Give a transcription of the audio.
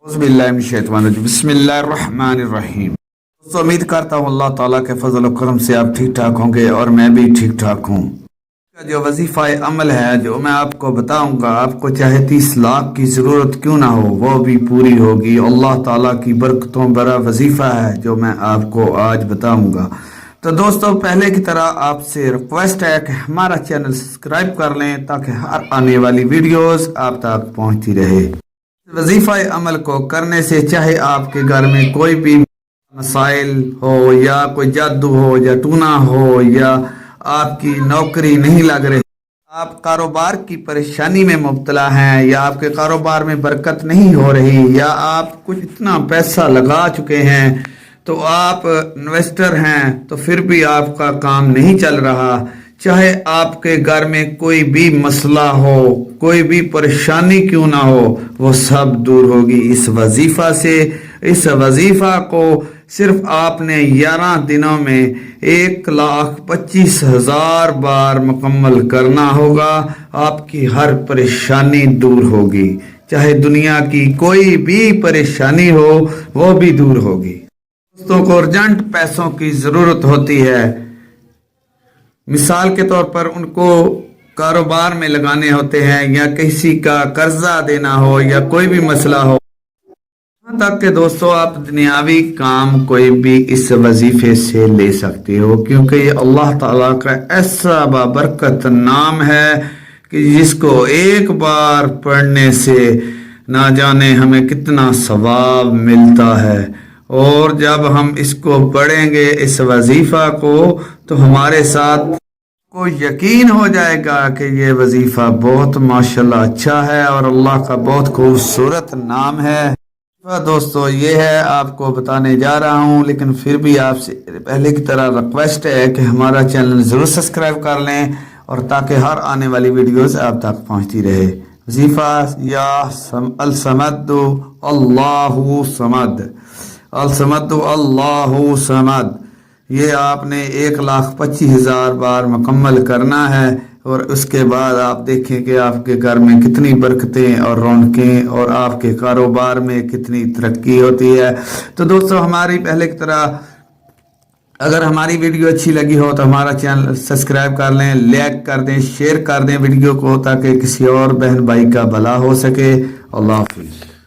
बिस्मिल्लाहिर्रहमानिर्रहीम। दोस्तों उम्मीद करता हूँ अल्लाह ताला के फजल और करम से आप ठीक ठाक होंगे और मैं भी ठीक ठाक हूँ। जो वजीफा अमल है जो मैं आपको बताऊंगा, आपको चाहे 30 लाख की ज़रूरत क्यों ना हो वो भी पूरी होगी। अल्लाह ताला की बरकतों भरा वजीफा है जो मैं आपको आज बताऊंगा। तो दोस्तों पहले की तरह आपसे रिक्वेस्ट है कि हमारा चैनल सब्सक्राइब कर लें ताकि हर आने वाली वीडियोस आप तक पहुंचती रहे। वजीफा अमल को करने से चाहे आपके घर में कोई भी मसाइल हो या कोई जादू हो या टूना हो या आपकी नौकरी नहीं लग रही, आप कारोबार की परेशानी में मुब्तला हैं या आपके कारोबार में बरकत नहीं हो रही या आप कुछ इतना पैसा लगा चुके हैं तो आप इन्वेस्टर हैं तो फिर भी आपका काम नहीं चल रहा, चाहे आपके घर में कोई भी मसला हो, कोई भी परेशानी क्यों ना हो, वो सब दूर होगी इस वजीफा से। इस वजीफा को सिर्फ आपने 11 दिनों में 1,25,000 बार मुकम्मल करना होगा। आपकी हर परेशानी दूर होगी, चाहे दुनिया की कोई भी परेशानी हो वो भी दूर होगी। दोस्तों को अर्जेंट पैसों की ज़रूरत होती है, मिसाल के तौर पर उनको कारोबार में लगाने होते हैं या किसी का कर्जा देना हो या कोई भी मसला हो, यहाँ तक कि दोस्तों आप दुनियावी काम कोई भी इस वजीफे से ले सकते हो, क्योंकि ये अल्लाह ताला का ऐसा बाबरकत नाम है कि जिसको एक बार पढ़ने से ना जाने हमें कितना सवाब मिलता है। और जब हम इसको पढ़ेंगे इस वजीफा को तो हमारे साथ को यकीन हो जाएगा कि ये वजीफा बहुत माशाल्लाह अच्छा है और अल्लाह का बहुत खूबसूरत नाम है। दोस्तों ये है आपको बताने जा रहा हूँ, लेकिन फिर भी आपसे पहले की तरह रिक्वेस्ट है कि हमारा चैनल ज़रूर सब्सक्राइब कर लें और ताकि हर आने वाली वीडियोस आप तक पहुँचती रहे। वजीफा या अल समद अल्लाहु समद, अल समद अल्लाहु समद, ये आपने 1,25,000 बार मुकम्मल करना है और उसके बाद आप देखें कि आपके घर में कितनी बरकतें और रौनकें और आपके कारोबार में कितनी तरक्की होती है। तो दोस्तों हमारी पहले की तरह अगर हमारी वीडियो अच्छी लगी हो तो हमारा चैनल सब्सक्राइब कर लें, लाइक कर दें, शेयर कर दें वीडियो को ताकि किसी और बहन भाई का भला हो सके। अल्लाह हाफिज़।